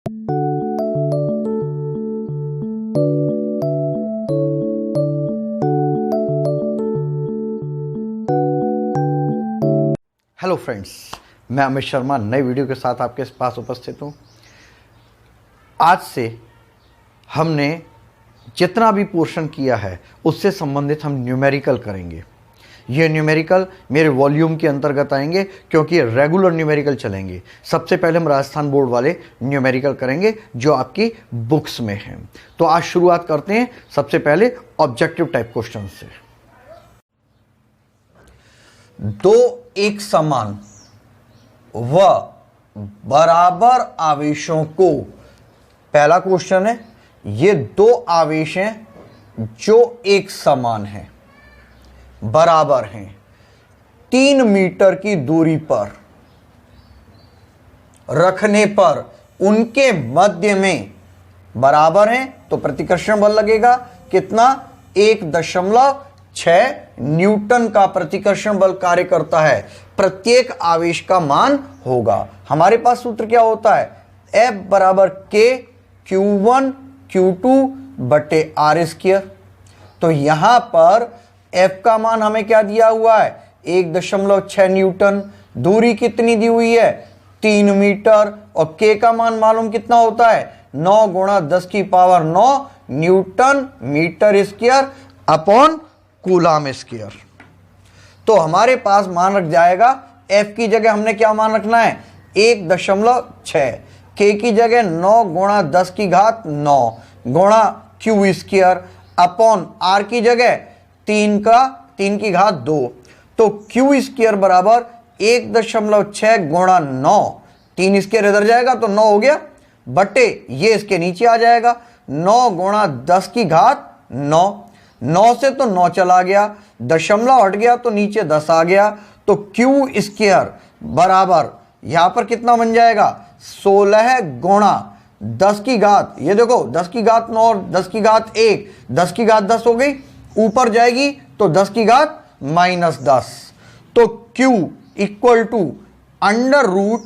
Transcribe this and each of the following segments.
Hello friends, मैं अमित शर्मा नई video के साथ आपके पास उपस्थित हूँ। आज से हमने जितना भी पोर्शन किया है उससे संबंधित हम न्यूमेरिकल करेंगे। ये न्यूमेरिकल मेरे वॉल्यूम के अंतर्गत आएंगे क्योंकि ये रेगुलर न्यूमेरिकल चलेंगे। सबसे पहले हम राजस्थान बोर्ड वाले न्यूमेरिकल करेंगे जो आपकी बुक्स में हैं। तो आज शुरुआत करते हैं सबसे पहले ऑब्जेक्टिव टाइप क्वेश्चन से। दो एक समान व बराबर आवेशों को, पहला क्वेश्चन है, ये दो आवेश हैं जो एक समान हैं, बराबर हैं, 3 मीटर की दूरी पर रखने पर उनके मध्य में बराबर हैं, तो प्रतिकर्षण बल लगेगा कितना? 1.6 न्यूटन का प्रतिकर्षण बल कार्य करता है। प्रत्येक आवेश का मान होगा, हमारे पास सूत्र क्या होता है? F बराबर K Q1 Q2 बटे R स्क्वायर। तो यहां पर F का मान हमें क्या दिया हुआ है? 1.6 न्यूटन। दूरी कितनी दी हुई है? 3 मीटर। और K का मान मालूम कितना होता है? 9 गुणा 10 की power 9 newton metre square upon coulomb square. तो हमारे पास मान रख जाएगा, F की जगह हमने क्या मान रखना है? 1.6। K की जगह 9 गुणा 10 की घात 9 गुणा Q स्क्वायर अपॉन R की जगह 3 की घात 2। तो Q स्क्वायर बराबर 1.6 गुणा 9, 3 स्क्वायर इधर जाएगा तो 9 हो गया, बटे ये इसके नीचे आ जाएगा 9 गुणा 10 की घात 9। 9 से तो 9 चला गया, दशमलव हट गया तो नीचे 10 आ गया। तो Q स्क्वायर बराबर यहां पर कितना बन जाएगा? 16 गुणा 10 की घात, ये देखो 10 की घात 9, 10 की घात 1, 10 की घात 10 हो गई, ऊपर जाएगी तो 10 की घात -10। तो Q equal to under root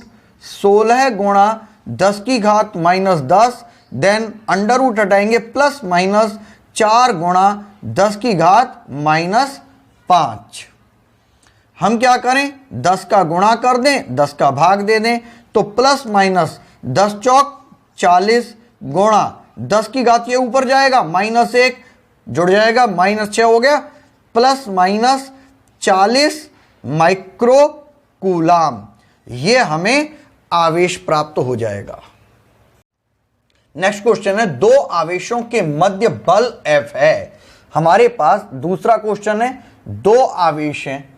16 गुणा 10 की घात -10, देन अंडर रूट हटाएंगे प्लस माइनस 4 गुणा 10 की घात -5। हम क्या करें? 10 का गुणा कर दें, 10 का भाग दे दें, तो प्लस माइनस 10 चौक 40 गुणा 10 की घात, ये ऊपर जाएगा -1 जुड़ जाएगा -6 हो गया, प्लस माइनस 40 माइक्रो कूलाम। ये हमें आवेश प्राप्त हो जाएगा। नेक्स्ट क्वेश्चन है, दो आवेशों के मध्य बल F है। हमारे पास दूसरा क्वेश्चन है, दो आवेश हैं,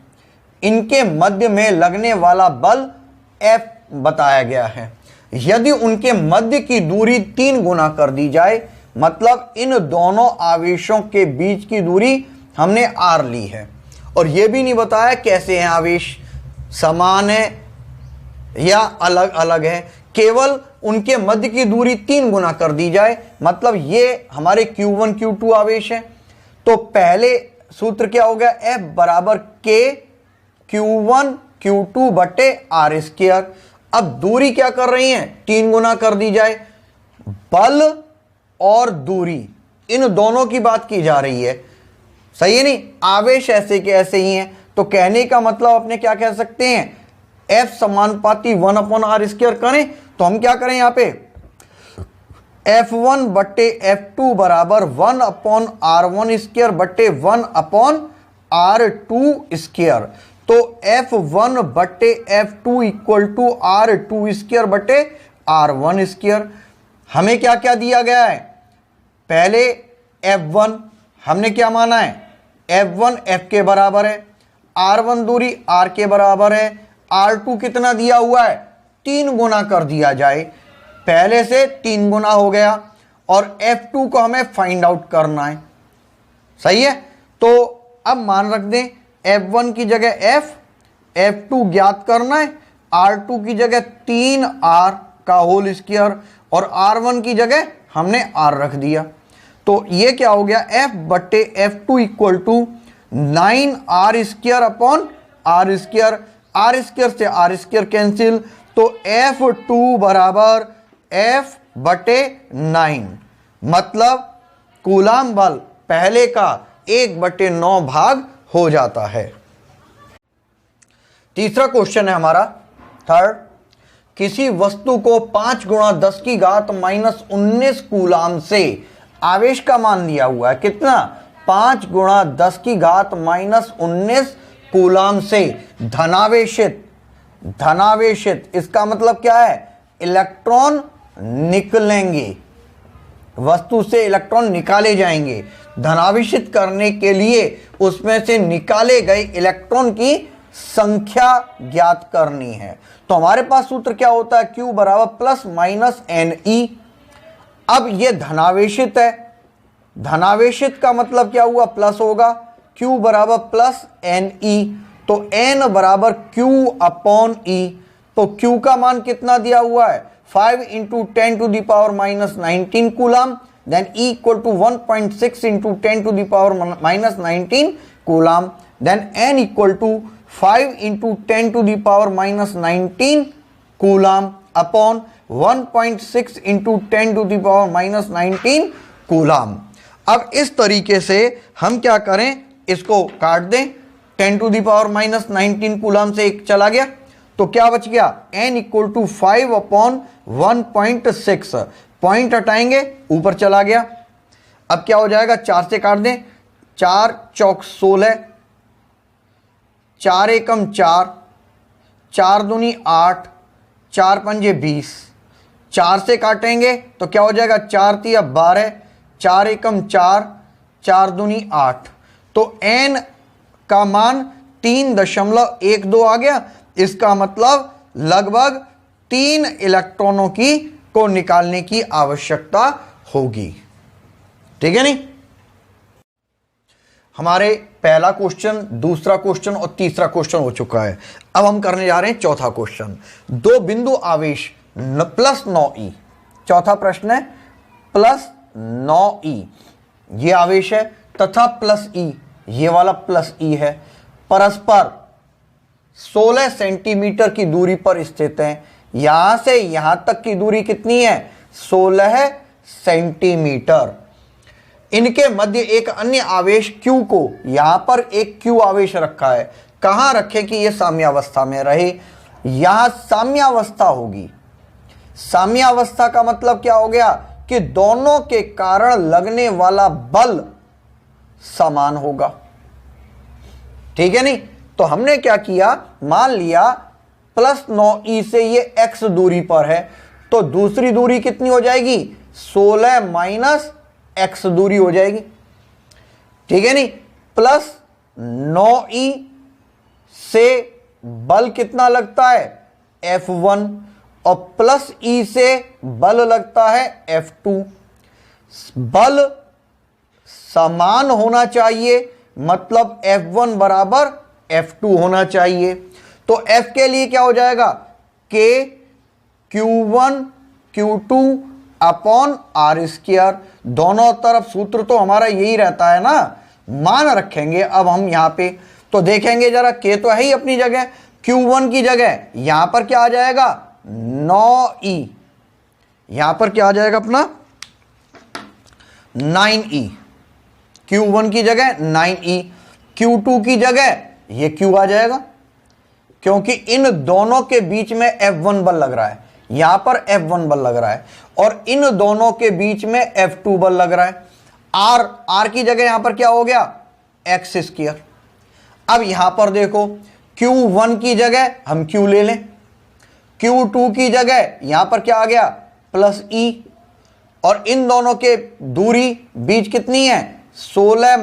इनके मध्य में लगने वाला बल F बताया गया है। यदि उनके मध्य की दूरी 3 गुना कर दी जाए, मतलब इन दोनों आवेशों के बीच की दूरी हमने R ली है, और यह भी नहीं बताया कैसे हैं आवेश, समान है या अलग अलग है, केवल उनके मध्य की दूरी 3 गुना कर दी जाए, मतलब ये हमारे Q1 Q2 आवेश है। तो पहले सूत्र क्या हो गया? F बराबर K Q1 Q2 बटे R स्क्वायर। अब दूरी क्या कर रही है? 3 गुना कर दी जाए। बल और दूरी इन दोनों की बात की जा रही है, सही है नहीं? आवेश ऐसे के ऐसे ही हैं, तो कहने का मतलब अपने क्या कह सकते हैं? F समानुपाती 1/R स्क्वायर करें तो हम क्या करें? यहां पे F1 बटे F2 बराबर 1/R1 स्क्वायर बटे 1/R2 स्क्वायर। तो F1 बटे F2 equal to R2 square बटे R1 स्क्वायर। हमें क्या क्या दिया गया है? पहले F1 हमने क्या माना है? F1 F के बराबर है, R1 दूरी R के बराबर है, R2 कितना दिया हुआ है? 3 गुना कर दिया जाए, पहले से 3 गुना हो गया, और F2 को हमें फाइंड आउट करना है, सही है? तो अब मान रख दें, F1 की जगह F, F2 ज्ञात करना है, R2 की जगह 3R का होल स्क्वायर, और R1 की जगह हमने R रख दिया। तो ये क्या हो गया? F बट्टे F2 equal to 9R square upon R square. R square से R स्क्वायर कैंसिल, तो F2 बराबर F बटे 9, मतलब कूलाम बल पहले का 1/9 भाग हो जाता है। तीसरा क्वेश्चन है हमारा थर्ड, किसी वस्तु को 5 × 10⁻⁻19 कूलाम से आवेश का मान दिया हुआ है। कितना? 5 × 10⁻⁻19 कूलाम से धनावेशित, इसका मतलब क्या है? इलेक्ट्रॉन निकलेंगे, वस्तु से इलेक्ट्रॉन निकाले जाएंगे। धनावेशित करने के लिए उसमें से निकाले गए इलेक्ट्रॉन की संख्या ज्ञात करनी है। तो हमारे पास सूत्र क्या होता है? Q ± NE। अब ये धनावेशित है, धनावेशित का मतलब क्या हुआ? प्लस होगा। Q +NE, तो N Q/E। तो Q का मान कितना दिया हुआ है? 5 × 10⁻⁻19 coulomb, then E = 1.6 × 10⁻⁻19 coulomb, then N = 5 × 10⁻⁻19 coulomb upon 1.6 × 10⁻⁻19 coulomb. अब इस तरीके से हम क्या करें, इसको काट दें। 10⁻⁻19 कूलाम से एक चला गया, तो क्या बच गया? N = 5/1.6, पॉइंट हटाएंगे, ऊपर चला गया। अब क्या हो जाएगा? 4 से काट दें, 4 × 16, 4 × 1 = 4, 4 दूनी 8, 4 × 5 = 20। 4 से काटेंगे तो क्या हो जाएगा? 4 × 3 = 12, 4 × 1 = 4, 4 दूनी 8। तो N का मान 3.12 आ गया। इसका मतलब लगभग 3 इलेक्ट्रॉनों को निकालने की आवश्यकता होगी। ठीक है नहीं? हमारे पहला क्वेश्चन, दूसरा क्वेश्चन और तीसरा क्वेश्चन हो चुका है। अब हम करने जा रहे हैं चौथा क्वेश्चन। 2 बिंदु आवेश +9e। चौथा प्रश्न है +9e, ये आवेश है, तथा +e, ये वाला +e है, परस्पर 16 सेंटीमीटर की दूरी पर स्थित हैं। यहां से यहां तक की दूरी कितनी है? 16 सेंटीमीटर। इनके मध्य एक अन्य आवेश Q को, यहां पर एक Q आवेश रखा है। कहां रखे कि यह साम्यावस्था में रहे? यहां साम्यावस्था होगी। साम्यावस्था का मतलब क्या हो गया? कि दोनों के कारण लगने वाला बल समान होगा। ठीक है नहीं? तो हमने क्या किया, मान लिया +9e से ये x दूरी पर है, तो दूसरी दूरी कितनी हो जाएगी? 16 - x दूरी हो जाएगी। ठीक है नहीं? +9e से बल कितना लगता है? F1, और +e से बल लगता है F2। बल समान होना चाहिए, मतलब F1 = F2 होना चाहिए। तो F के लिए क्या हो जाएगा? K Q1 Q2/R²। दोनों तरफ सूत्र तो हमारा यही रहता है ना, मान रखेंगे। अब हम यहां पे तो देखेंगे जरा, K तो है ही अपनी जगह, Q1 की जगह यहां पर क्या आ जाएगा? 9e। यहां पर क्या आ जाएगा अपना? 9e। Q1 की जगह 9e, Q2 की जगह ये Q आ जाएगा, क्योंकि इन दोनों के बीच में F1 बल लग रहा है। यहां पर F1 बल लग रहा है और इन दोनों के बीच में F2 बल लग रहा है। R की जगह यहां पर क्या हो गया? x²। अब यहां पर देखो, Q1 की जगह हम Q ले लें, Q2 की जगह यहां पर क्या आ गया? +e, और इन दोनों के दूरी बीच कितनी है? 16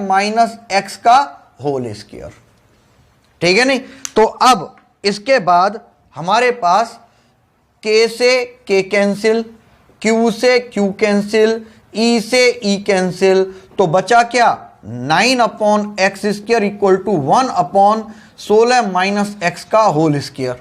- x²। ठीक है नहीं? तो अब इसके बाद हमारे पास K से K कैंसिल, Q से Q कैंसिल, E से E कैंसिल, तो बचा क्या? 9/x² = 1/16 - x²।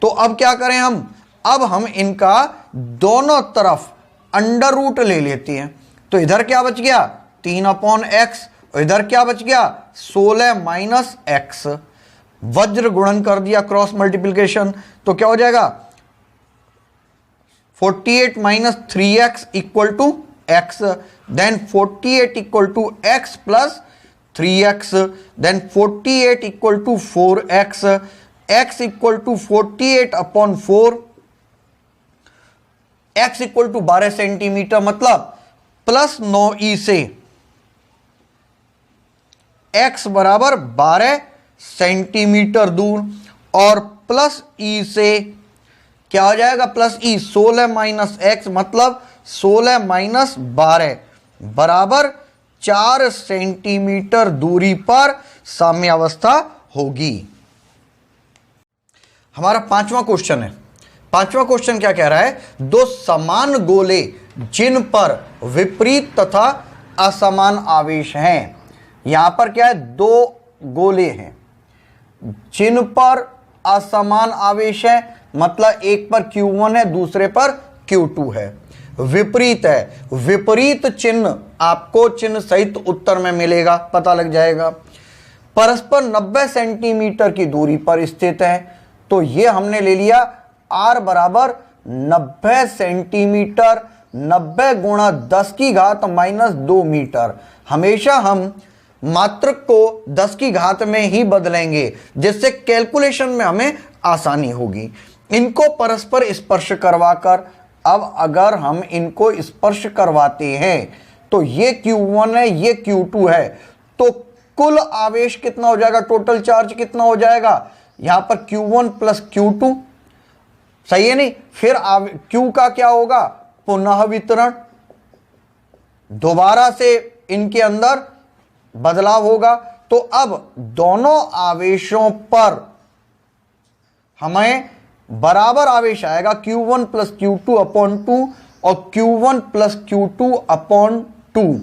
तो अब क्या करें हम? अब हम इनका दोनों तरफ अंडर रूट ले लेते हैं। तो इधर क्या बच गया? 3/x, और इधर क्या बच गया? 16 - x। वज्र गुणन कर दिया, क्रॉस मल्टीप्लिकेशन, तो क्या हो जाएगा? 48 minus 3x equal to x, then 48 equal to x plus 3x, then 48 equal to 4x, x equal to 48 upon 4, x equal to 12 centimetre, मतलब प्लस 9e से x बराबर 12 सेंटीमीटर दूर, और प्लस e से क्या हो जाएगा, प्लस e 16 माइनस x, मतलब 16 माइनस 12 बराबर 4 सेंटीमीटर दूरी पर साम्यावस्था होगी। हमारा पांचवा क्वेश्चन है। पांचवा क्वेश्चन क्या कह रहा है, दो समान गोले जिन पर विपरीत तथा असमान आवेश हैं। यहां पर क्या है, दो गोले हैं जिन पर असमान आवेश है, मतलब एक पर Q1 है, दूसरे पर Q2 है, विपरीत है। विपरीत चिन्ह आपको चिन्ह सहित उत्तर में मिलेगा, पता लग जाएगा। परस्पर 90 सेंटीमीटर की दूरी पर स्थित है, तो ये हमने ले लिया R बराबर 90 सेंटीमीटर, 90 गुणा 10 की घात माइनस 2 मीटर। हमेशा हम मात्रक को 10 की घात में ही बदलेंगे, जिससे कैलकुलेशन में हमें आसानी होगी। इनको परस्पर स्पर्श करवाकर, अब अगर हम इनको स्पर्श करवाते हैं तो ये Q1 है, ये Q2 है, तो कुल आवेश कितना हो जाएगा, टोटल चार्ज कितना हो जाएगा, यहां पर Q1 प्लस Q2, सही है नहीं। फिर Q का क्या होगा, पुनः वितरण, दोबारा से इनके अंदर बदलाव होगा। तो अब दोनों आवेशों पर हमें बराबर आवेश आएगा, Q1 प्लस Q2 अपॉन 2 और Q1 प्लस Q2 अपॉन 2,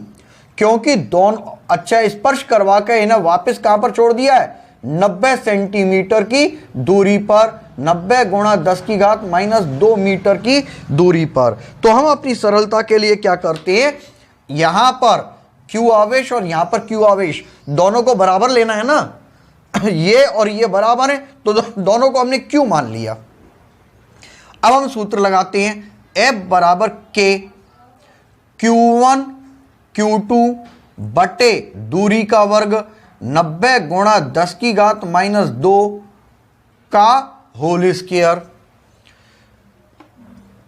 क्योंकि दोनों, अच्छा स्पर्श करवा के इन्हें वापस कहां पर छोड़ दिया है, 90 सेंटीमीटर की दूरी पर, 90 गुणा 10 की घात माइनस 2 मीटर की दूरी पर। तो हम अपनी सरलता के लिए क्या करते हैं, यहां पर Q आवेश और यहां पर Q आवेश दोनों को बराबर लेना है ना, ये और ये बराबर है, तो दोनों को हमने Q मान लिया। अब हम सूत्र लगाते हैं, F बराबर K, Q1 Q2 बटे दूरी का वर्ग 90 गुणा 10 की घात माइनस 2 का होल स्क्वायर।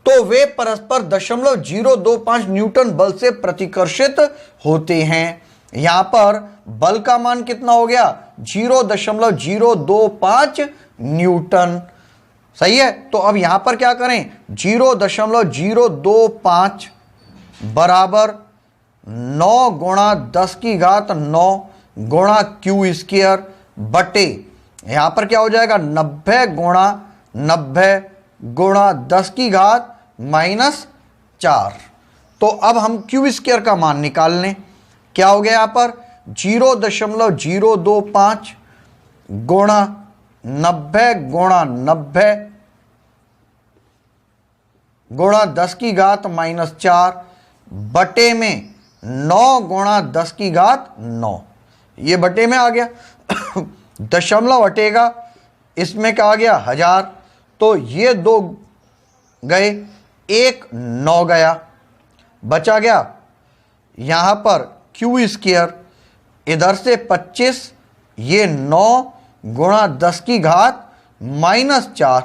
तो वे परस्पर 0.025 न्यूटन बल से प्रतिकर्षित होते हैं। यहां पर बल का मान कितना हो गया, 0.025 न्यूटन, सही है। तो अब यहां पर क्या करें, 0.025 बराबर 9 गुणा 10 की घात 9 गुणा Q स्क्वायर बटे, यहां पर क्या हो जाएगा, 90 गुणा 10 की घात माइनस 4। तो अब हम Q स्क्वायर का मान निकाल लें। क्या हो गया, यहां पर 0.025 गुणा 90 गुणा 10 की घात माइनस 4 बटे में 9 गुणा 10 की घात 9, ये बटे में आ गया। दशमलव हटेगा, इसमें क्या आ गया, 1000, तो ये 2 गए, 1 9 गया, बचा गया यहां पर Q स्क्वायर, इधर से 25, ये 9 गुणा 10 की घात माइनस 4,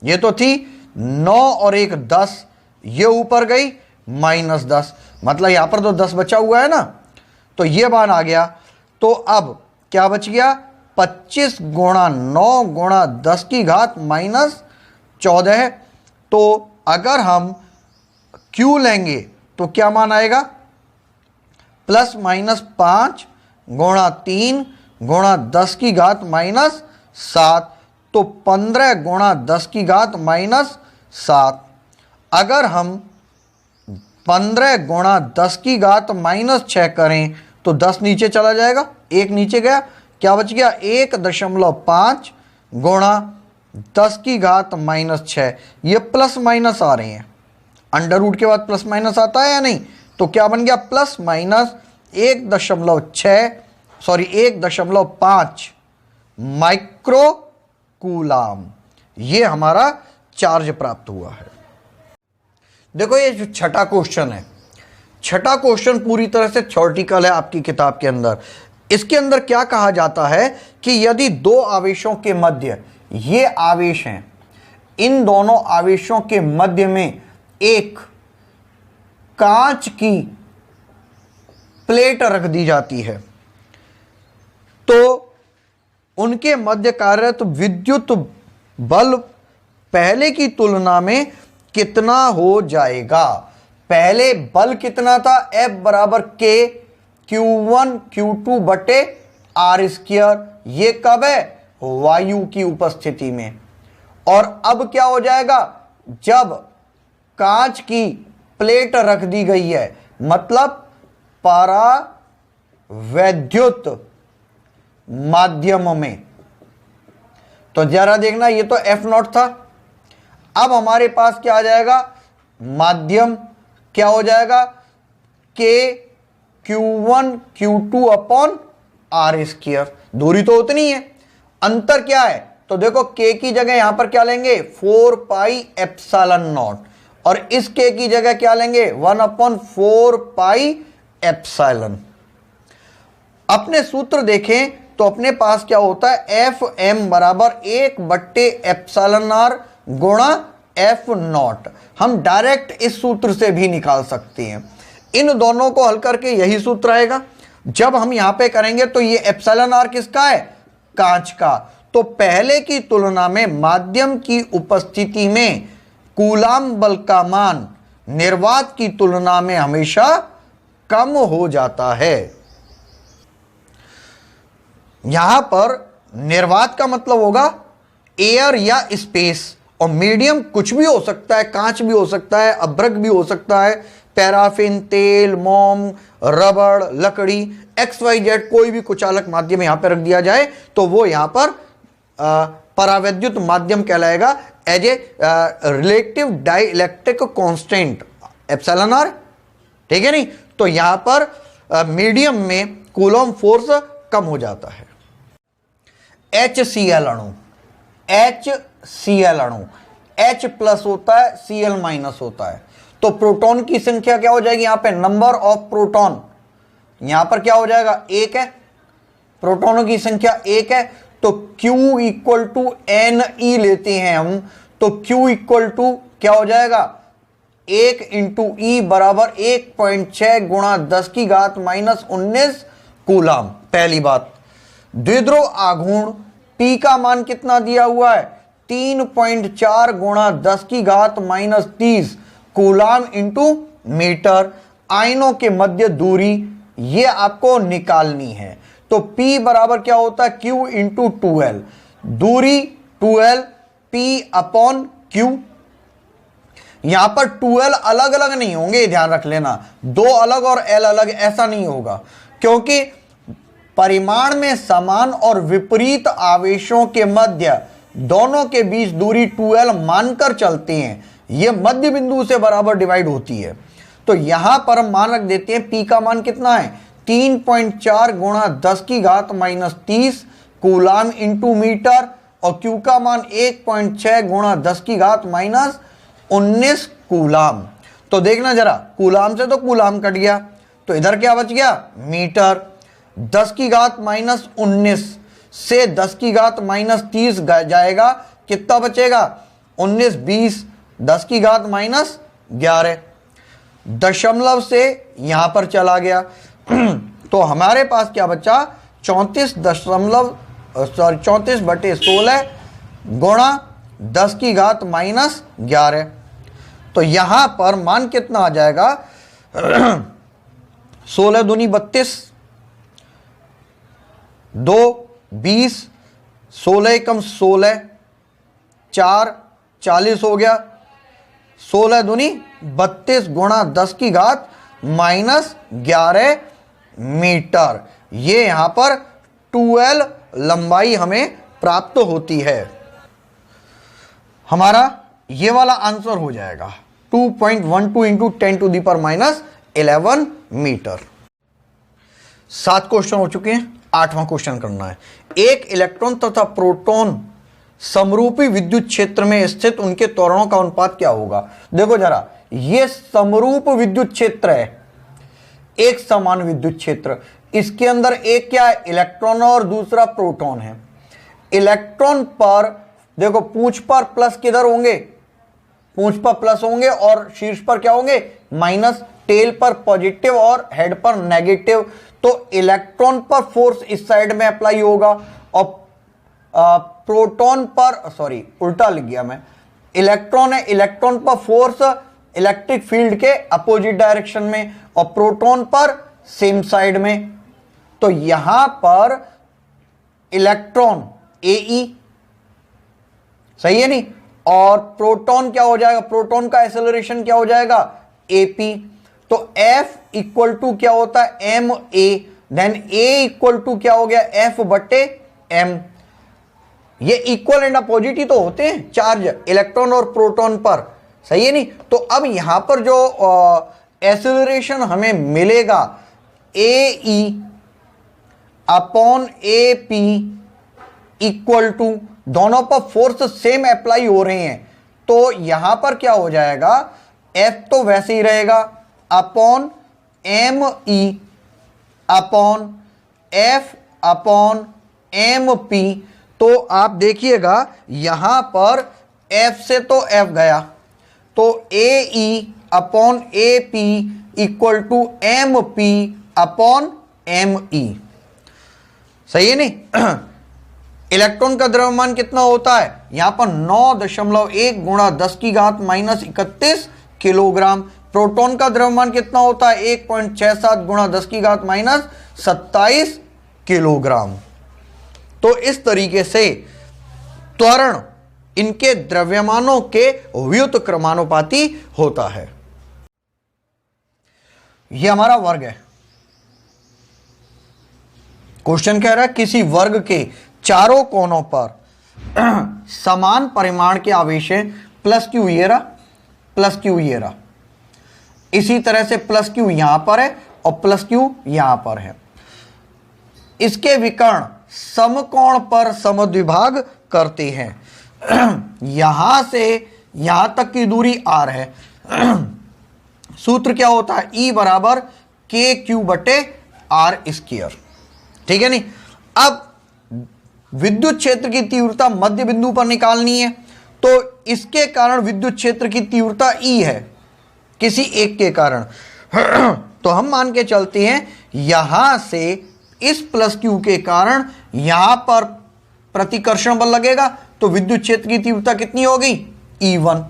ये तो थी 9 और 1 10, ये ऊपर गई माइनस 10, मतलब यहां पर तो 10 बचा हुआ है ना, तो ये मान आ गया। तो अब क्या बच गया, 25 गुणा 9 गुणा 10 की घात माइनस 14। तो अगर हम Q लेंगे तो क्या मान आएगा, प्लस माइनस 5 गुणा 3 गुणा 10 की घात माइनस 7, तो 15 गुणा 10 की घात माइनस 7। अगर हम 15 गुणा 10 की घात माइनस 6 करें तो 10 नीचे चला जाएगा, 1 नीचे गया, क्या बच गया, 1.5 गुणा 10 की घात माइनस 6। ये प्लस माइनस आ रहे हैं, अंडर रूट के बाद प्लस माइनस आता है या नहीं, तो क्या बन गया, प्लस माइनस 1.5 माइक्रो कूलाम, ये हमारा चार्ज प्राप्त हुआ है। देखो ये जो छठा क्वेश्चन है, छठा क्वेश्चन पूरी तरह से थ्योरेटिकल है आपकी किताब के अंदर। इसके अंदर क्या कहा जाता है कि यदि दो आवेशों के मध्य, ये आवेश हैं, इन दोनों आवेशों के मध्य में एक कांच की प्लेट रख दी जाती है, तो उनके मध्य कार्यरत विद्युत बल पहले की तुलना में कितना हो जाएगा। पहले बल कितना था, F बराबर K Q1 Q2 बटे R स्क्वायर। ये कब है, वायु की उपस्थिति में। और अब क्या हो जाएगा, जब कांच की प्लेट रख दी गई है, मतलब परावैद्युत माध्यम में। तो जरा देखना, ये तो F0 था। अब हमारे पास क्या आ जाएगा, माध्यम क्या हो जाएगा, K Q1 Q2 upon R square. दूरी तो उतनी है, अंतर क्या है, तो देखो K की जगह यहां पर क्या लेंगे, 4 पाई एप्सिलॉन नॉट, और इस K की जगह क्या लेंगे, 1/4 पाई एप्सिलॉन। अपने सूत्र देखें तो अपने पास क्या होता है, एफ एम बराबर 1/εr गुणा F0। हम डायरेक्ट इस सूत्र से भी निकाल सकते हैं। इन दोनों को हल करके यही सूत्र आएगा। जब हम यहां पे करेंगे तो ये εr किसका है, कांच का। तो पहले की तुलना में माध्यम की उपस्थिति में कूलाम बल का मान निर्वात की तुलना में हमेशा कम हो जाता है। यहां पर निर्वात का मतलब होगा एयर या स्पेस, और मीडियम कुछ भी हो सकता है, कांच भी हो सकता है, अभ्रक भी हो सकता है, पैराफिन, तेल, मोम, रबड़, लकड़ी, XYZ कोई भी कुचालक माध्यम यहां पर रख दिया जाए तो वो यहां पर परावैद्युत माध्यम कहलाएगा as a relative dielectric constant εr, ठीक है नहीं। तो यहां पर मीडियम में कूलॉम फोर्स कम हो जाता है। HCl अणु, HCl अणु H प्लस होता है, Cl माइनस होता है, तो प्रोटॉन की संख्या क्या हो जाएगी, यहां पे नंबर ऑफ प्रोटॉन, यहां पर क्या हो जाएगा, 1 है, प्रोटॉनों की संख्या 1 है। तो Q इक्वल टू Ne लेते हैं हम, तो Q इक्वल टू क्या हो जाएगा, 1 इंटू E बराबर 1.6 गुणा 10 की घात -19 कूलाम। पहली बात। द्विध्रुव आघूर्ण P का मान कितना दिया हुआ है, 3.4 गुणा 10 की घात -30 कूलाम इंटू मीटर। आयनों के मध्य दूरी ये आपको निकालनी है, तो P बराबर क्या होता है, Q इंटू 2L। दूरी 2L P अपॉन Q। यहां पर 2L अलग अलग नहीं होंगे, ध्यान रख लेना, 2 अलग और L अलग ऐसा नहीं होगा, क्योंकि परिमाण में समान और विपरीत आवेशों के मध्य दोनों के बीच दूरी 2L मानकर चलते हैं, यह मध्य बिंदु से बराबर डिवाइड होती है। तो यहां पर हम मान रख देते हैं P का मान कितना है, 3.4 गुणा 10 की घात -30 कूलाम इंटू मीटर, और Q का मान 1.6 गुणा 10 की घात -19 कूलाम। तो देखना जरा, कूलाम से तो कूलाम कट गया, तो इधर क्या बच गया, मीटर। 10 की घात -19 से 10 की घात -30 जाएगा, कितना बचेगा, 19 20, 10 की घात -11, दशमलव से यहां पर चला गया तो हमारे पास क्या बचा, 34/16 गुणा 10 की घात -11। तो यहां पर मान कितना आ जाएगा, 16 दूनी 32, 2 20, 16 एकम 16, 4 40 हो गया, 16 दूनी 32 गुणा 10 की घात -11 मीटर। ये यहां पर 2L लंबाई हमें प्राप्त होती है। हमारा ये वाला आंसर हो जाएगा 2.12 इंटू 10⁻11 मीटर। 7 क्वेश्चन हो चुके हैं, 8वां क्वेश्चन करना है। एक इलेक्ट्रॉन तथा प्रोटॉन समरूपी विद्युत क्षेत्र में स्थित उनके त्वरणों का अनुपात क्या होगा। देखो जरा, ये समरूप विद्युत क्षेत्र है, एक समान विद्युत क्षेत्र। इसके अंदर एक क्या है, इलेक्ट्रॉन और दूसरा प्रोटॉन है। इलेक्ट्रॉन पर देखो पूंछ पर प्लस किधर होंगे, पूंछ पर प्लस होंगे और शीर्ष पर क्या होंगे, माइनस। टेल पर पॉजिटिव और हेड पर नेगेटिव। तो इलेक्ट्रॉन पर फोर्स इस साइड में अप्लाई होगा और प्रोटॉन पर, सॉरी उल्टा लिख गया मैं, इलेक्ट्रॉन है, इलेक्ट्रॉन पर फोर्स इलेक्ट्रिक फील्ड के अपोजिट डायरेक्शन में और प्रोटॉन पर सेम साइड में। तो यहां पर इलेक्ट्रॉन Ae, सही है नहीं, और प्रोटॉन क्या हो जाएगा, प्रोटॉन का एक्सेलरेशन क्या हो जाएगा, AP। तो F इक्वल टू क्या होता है, ma, then A equal to क्या हो गया, F बटे M। ये इक्वल एंड अपोजिट ही तो होते हैं चार्ज इलेक्ट्रॉन और प्रोटॉन पर, सही है नहीं। तो अब यहां पर जो एक्सेलरेशन हमें मिलेगा AE upon AP equal to, दोनों पर फोर्स सेम अप्लाई हो रहे हैं, तो यहां पर क्या हो जाएगा, F तो वैसे ही रहेगा upon ME upon F upon MP। तो आप देखिएगा यहां पर F से तो F गया, तो AE upon AP equal to MP upon ME, सही है नहीं। इलेक्ट्रॉन का द्रव्यमान कितना होता है, यहां पर 9.1 गुणा 10 की घात माइनस 31 किलोग्राम। प्रोटॉन का द्रव्यमान कितना होता है, 1.67 गुणा 10 की घात माइनस 27 किलोग्राम। तो इस तरीके से त्वरण इनके द्रव्यमानों के व्युत क्रमानुपाती होता है। यह हमारा वर्ग है। क्वेश्चन कह रहा है किसी वर्ग के चारों कोनों पर समान परिमाण के आवेश हैं, प्लस क्यू ये रहा, प्लस क्यू ये रहा, इसी तरह से प्लस क्यू यहां पर है और प्लस क्यू यहां पर है। इसके विकर्ण समकोण पर समद्विभाग करते हैं। यहां से यहां तक की दूरी r है। सूत्र क्या होता है, E बराबर KQ बटे R स्क्वायर, ठीक है नहीं। अब विद्युत क्षेत्र की तीव्रता मध्य बिंदु पर निकालनी है, तो इसके कारण विद्युत क्षेत्र की तीव्रता E है किसी एक के कारण। तो हम मान के चलते हैं यहां से इस प्लस क्यू के कारण यहां पर प्रतिकर्षण बल लगेगा, तो विद्युत क्षेत्र की तीव्रता कितनी हो गई, E1।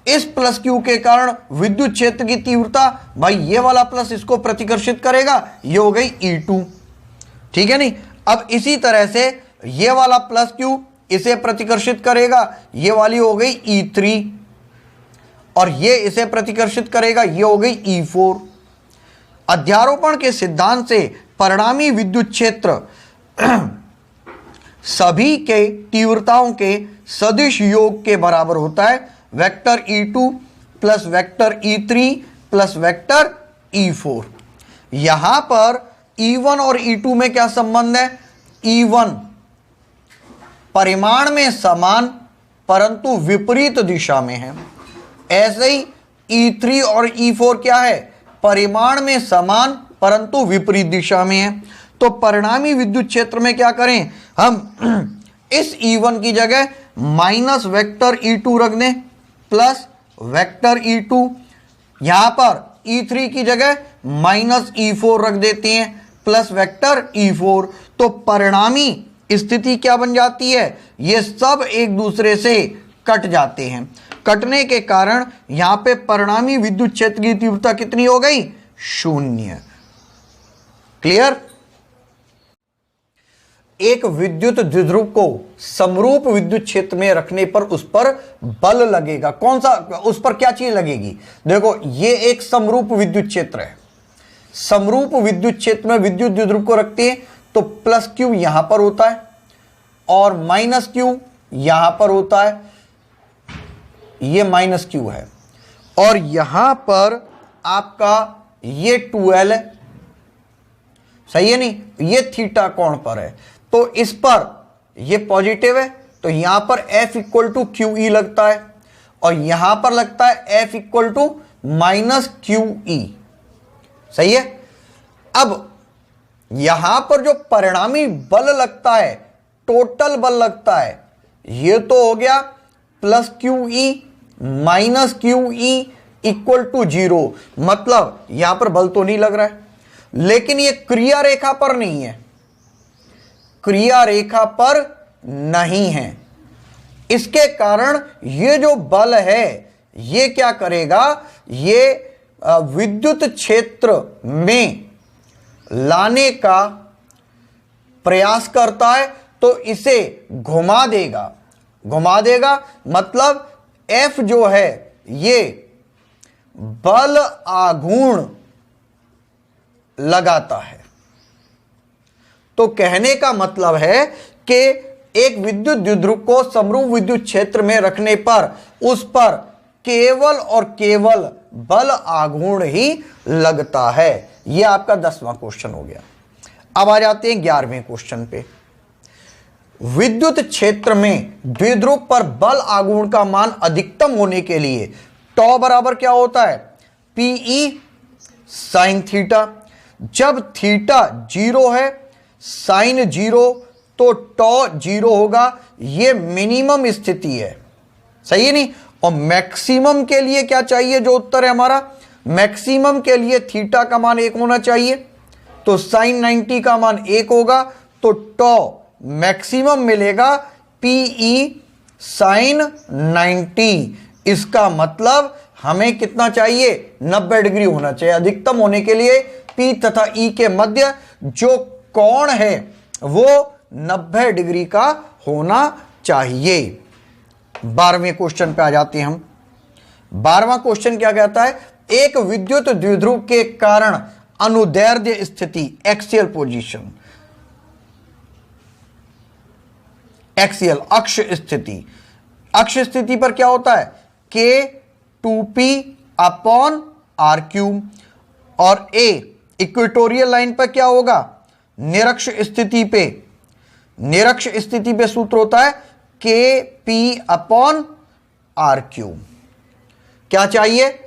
इस प्लस क्यू के कारण विद्युत क्षेत्र की तीव्रता, भाई ये वाला प्लस इसको प्रतिकर्षित करेगा, ये हो गई E2, ठीक है नहीं। अब इसी तरह से ये वाला प्लस क्यू इसे प्रतिकर्षित करेगा, ये वाली हो गई E3, और ये इसे प्रतिकर्षित करेगा, ये हो गई E4। अध्यारोपण के सिद्धांत से परिणामी विद्युत क्षेत्र सभी के तीव्रताओं के सदिश योग के बराबर होता है, vector E2 plus vector E3 plus vector E4। यहां पर E1 और E2 में क्या संबंध है, E1 परिमाण में समान परंतु विपरीत दिशा में है, ऐसे ही E3 और E4 क्या है, परिमाण में समान परंतु विपरीत दिशा में है। तो परिणामी विद्युत क्षेत्र में क्या करें हम, इस E1 की जगह माइनस वेक्टर E2 रख दें प्लस वेक्टर E2, यहां पर E3 की जगह माइनस E4 रख देते हैं प्लस वेक्टर E4। तो परिणामी स्थिति क्या बन जाती है, ये सब एक दूसरे से कट जाते हैं। कटने के कारण यहां पे परिणामी विद्युत क्षेत्र की तीव्रता कितनी हो गई, 0। क्लियर। एक विद्युत द्विध्रुव को समरूप विद्युत क्षेत्र में रखने पर उस पर बल लगेगा, कौन सा, उस पर क्या चीज लगेगी, देखो ये एक समरूप विद्युत क्षेत्र है। समरूप विद्युत क्षेत्र में विद्युत द्विध्रुव को रखते हैं तो प्लस क्यू यहां पर होता है और माइनस क्यू यहां पर होता है, ये माइनस क्यू है, और यहां पर आपका ये 2L है, सही है नहीं, ये थीटा कोण पर है। तो इस पर ये पॉजिटिव है, तो यहां पर F इक्वल टू QE लगता है, और यहां पर लगता है F equal to minus QE। सही है। अब यहां पर जो परिणामी बल लगता है, टोटल बल लगता है, ये तो हो गया plus QE minus QE equal to 0। मतलब यहां पर बल तो नहीं लग रहा है, लेकिन ये क्रिया रेखा पर नहीं है, क्रिया रेखा पर नहीं है। इसके कारण ये जो बल है ये क्या करेगा, ये विद्युत क्षेत्र में लाने का प्रयास करता है, तो इसे घुमा देगा। घुमा देगा मतलब F जो है ये बल आघूर्ण लगाता है। तो कहने का मतलब है कि एक विद्युत द्विध्रुव को समरूप विद्युत क्षेत्र में रखने पर उस पर केवल और केवल बल आघूर्ण ही लगता है। यह आपका 10वां क्वेश्चन हो गया। अब आ जाते हैं 11वें क्वेश्चन पे। विद्युत क्षेत्र में द्विध्रुव पर बल आघूर्ण का मान अधिकतम होने के लिए टॉ बराबर क्या होता है, PE साइन थीटा। जब थीटा 0 है, साइन 0, तो टॉ 0 होगा। यह मिनिमम स्थिति है, सही है नहीं। और मैक्सिमम के लिए क्या चाहिए, जो उत्तर है हमारा, मैक्सिमम के लिए थीटा का मान 1 होना चाहिए, तो साइन 90 का मान 1 होगा, तो टॉ मैक्सिमम मिलेगा PE साइन 90। इसका मतलब हमें कितना चाहिए, 90 डिग्री होना चाहिए। अधिकतम होने के लिए P तथा E के मध्य जो कोण है वो 90 डिग्री का होना चाहिए। 12वें क्वेश्चन पे आ जाते हैं हम। 12वां क्वेश्चन क्या कहता है, एक विद्युत द्विध्रुव के कारण अनुदैर्ध्य स्थिति, एक्सियल पोजीशन, एक्सियल अक्ष स्थिति, अक्ष स्थिति पर क्या होता है, K2P अपॉन R3, और A इक्वेटोरियल लाइन पर क्या होगा, निरक्ष स्थिति पे, निरक्ष स्थिति पे सूत्र होता है KP अपॉन R3। क्या चाहिए,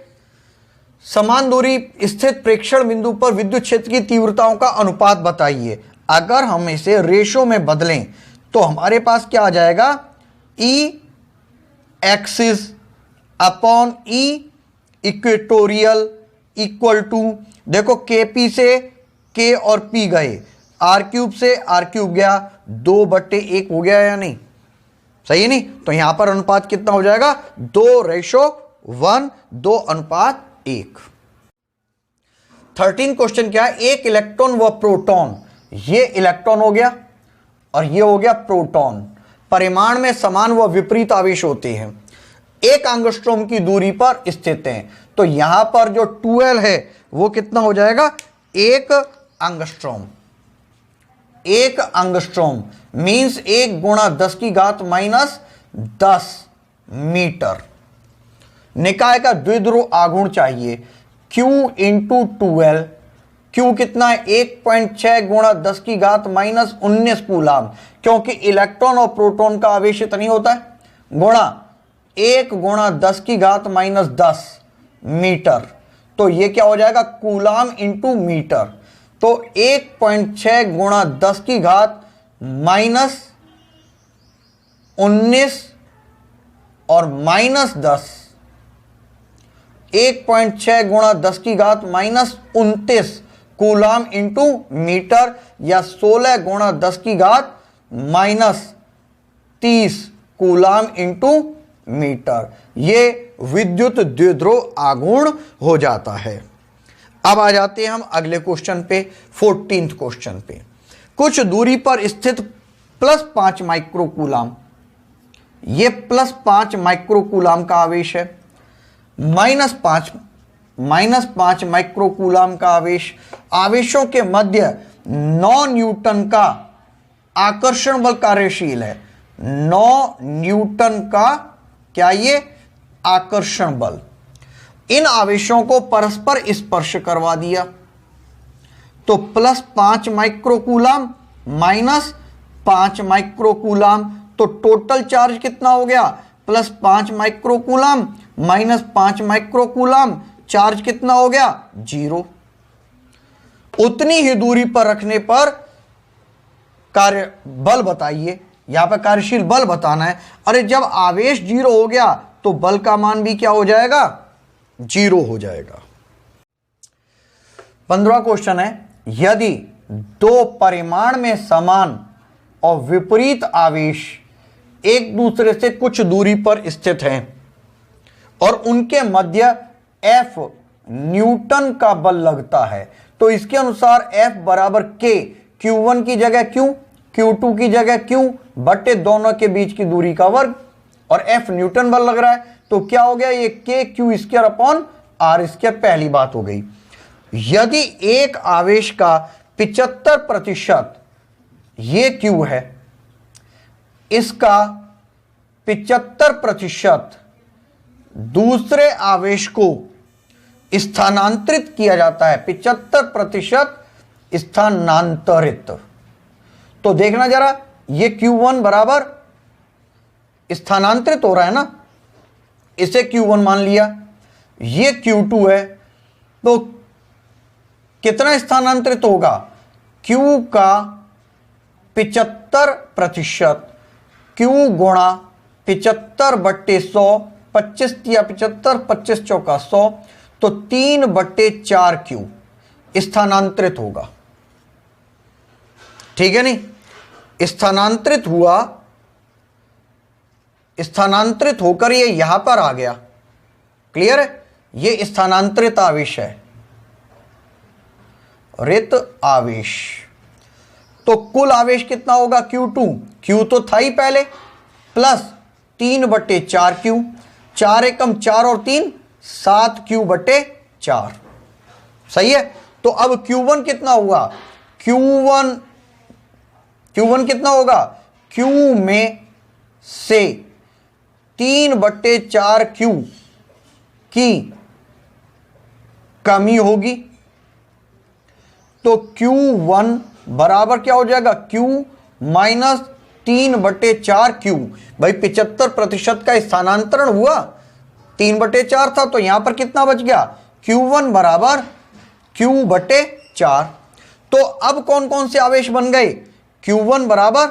समान दूरी स्थित प्रेक्षण बिंदु पर विद्युत क्षेत्र की तीव्रताओं का अनुपात बताइए। अगर हम इसे रेशो में बदलें तो हमारे पास क्या आ जाएगा, E axis upon E equatorial equal to, देखो KP से K और P गए, R3 से R3 गया, 2/1 हो गया या नहीं, सही है नहीं। तो यहां पर अनुपात कितना हो जाएगा, 2:1, 2:1। 13 क्वेश्चन क्या है, एक इलेक्ट्रॉन व प्रोटॉन, ये इलेक्ट्रॉन हो गया और ये हो गया प्रोटॉन, परिमाण में समान व विपरीत आवेश होते हैं, 1 एंगस्ट्रॉम की दूरी पर स्थित हैं। तो यहां पर जो 12 है वो कितना हो जाएगा, 1 एंगस्ट्रॉम। 1 एंगस्ट्रॉम मींस 1 गुणा 10⁻⁻10 मीटर। निकाय का द्विध्रुव आघूर्ण चाहिए, Q इंटू 12, Q कितना है, 1.6 गुणा 10⁻⁻19 कूलाम, क्योंकि इलेक्ट्रॉन और प्रोटॉन का आवेश इतनी होता है, गुणा 1 गुणा 10⁻10 मीटर। तो ये क्या हो जाएगा, कूलाम इंटू मीटर। तो 1.6 गुणा 10⁻19 और -10, 1.6 गुणा 10⁻29 कूलाम इंटू मीटर, या 16 गुणा 10⁻30 कूलाम इंटू मीटर। ये विद्युत द्विध्रुव आघूर्ण हो जाता है। अब आ जाते हैं हम अगले क्वेश्चन पे, 14th क्वेश्चन पे। कुछ दूरी पर स्थित +5 माइक्रो कूलाम, ये +5 माइक्रो कूलाम का आवेश है, -5 माइक्रो कूलाम का आवेश, आवेशों के मध्य 9 न्यूटन का आकर्षण बल कार्यशील है। 9 न्यूटन का क्या, ये आकर्षण बल। इन आवेशों को परस्पर स्पर्श करवा दिया, तो +5 माइक्रो कूलाम -5 माइक्रो कूलाम, तो टोटल चार्ज कितना हो गया, plus 5 microcoulomb minus 5 microcoulomb, charge कितना हो गया 0। उतनी ही दूरी पर रखने पर कार्य बल बताइए, यहां पर कार्यशील बल बताना है। अरे जब आवेश 0 हो गया तो बल का मान भी क्या हो जाएगा 0 हो जाएगा। 15वां क्वेश्चन है, यदि दो परिमाण में समान और विपरीत आवेश एक दूसरे से कुछ दूरी पर स्थित हैं और उनके मध्य F न्यूटन का बल लगता है, तो इसके अनुसार F बराबर K, Q1 की जगह Q, Q2 की जगह Q बट्टे दोनों के बीच की दूरी का वर्ग, और F न्यूटन बल लग रहा है तो क्या हो गया ये K Q square upon R square. पहली बात हो गई। यदि एक आवेश का 75% ये Q है, इसका 75% दूसरे आवेश को स्थानांतरित किया जाता है, 75% स्थानांतरित, तो देखना जरा ये Q1 बराबर स्थानांतरित हो रहा है ना, इसे Q1 मान लिया, ये Q2 है, तो कितना स्थानांतरित होगा Q का 75%, Q गुणा 75/100, 25 या 75, 25 चौका 100, तो 3/4 Q स्थानांतरित होगा। ठीक है नहीं, स्थानांतरित हुआ, स्थानांतरित होकर ये यहां पर आ गया। क्लियर है, ये स्थानांतरित आवेश है, रित आवेश। तो कुल आवेश कितना होगा Q2, Q तो था ही पहले, प्लस 3/4 Q, 4 एकम 4 और 3 7 Q/4। सही है। तो अब Q1 कितना हुआ, Q1 कितना होगा, Q में से 3/4 Q की कमी होगी, तो Q1 बराबर क्या हो जाएगा Q माइनस 3/4 Q। भाई 75% का स्थानांतरण हुआ, 3/4 था, तो यहां पर कितना बच गया Q1 बराबर Q/4। तो अब कौन कौन से आवेश बन गए, Q1 बराबर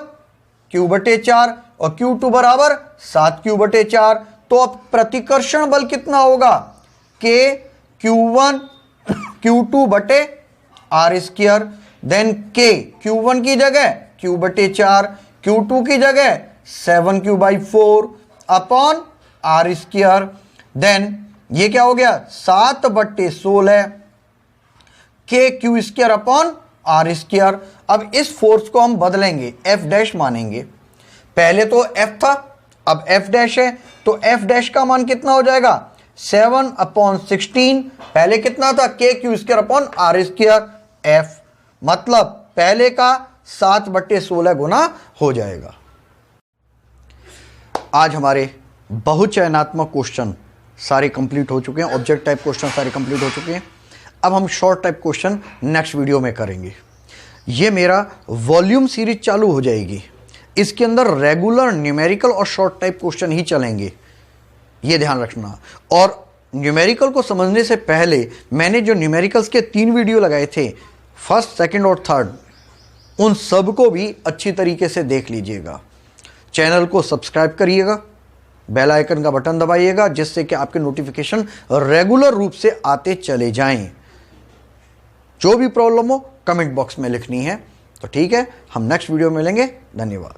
Q/4 और Q2 बराबर 7 Q/4। तो अब प्रतिकर्षण बल कितना होगा K Q1 Q2/R square, then K Q1 की जगह Q/4, Q2 की जगह 7Q/4 upon R square, then ये क्या हो गया 7/16 K Q square upon R square. अब इस फोर्स को हम बदलेंगे, F डैश मानेंगे। पहले तो F था, अब F डैश है, तो F डैश का मान कितना हो जाएगा 7/16। पहले कितना था K Q square upon R square, F मतलब पहले का 7/16 गुना हो जाएगा। आज हमारे बहुचयनात्मक क्वेश्चन सारे कंप्लीट हो चुके हैं, ऑब्जेक्ट टाइप क्वेश्चन सारे कंप्लीट हो चुके हैं। अब हम short type question next video में करेंगे। ये मेरा वॉल्यूम सीरीज चालू हो जाएगी, इसके अंदर रेगुलर न्यूमेरिकल और शॉर्ट टाइप क्वेश्चन ही चलेंगे, ये ध्यान रखना। और न्यूमेरिकल को समझने से पहले मैंने जो न्यूमेरिकल्स के 3 वीडियो लगाए थे, फर्स्ट, सेकंड और थर्ड, उन सब को भी अच्छी तरीके से देख लीजिएगा। चैनल को सब्सक्राइब करिएगा, बेल आइकन का बटन दबाइएगा, जिससे कि आपके नोटिफिकेशन रेगुलर रूप से आते चले जाएं। जो भी प्रॉब्लम हो कमेंट बॉक्स में लिखनी है। तो ठीक है, हम नेक्स्ट वीडियो में मिलेंगे। धन्यवाद।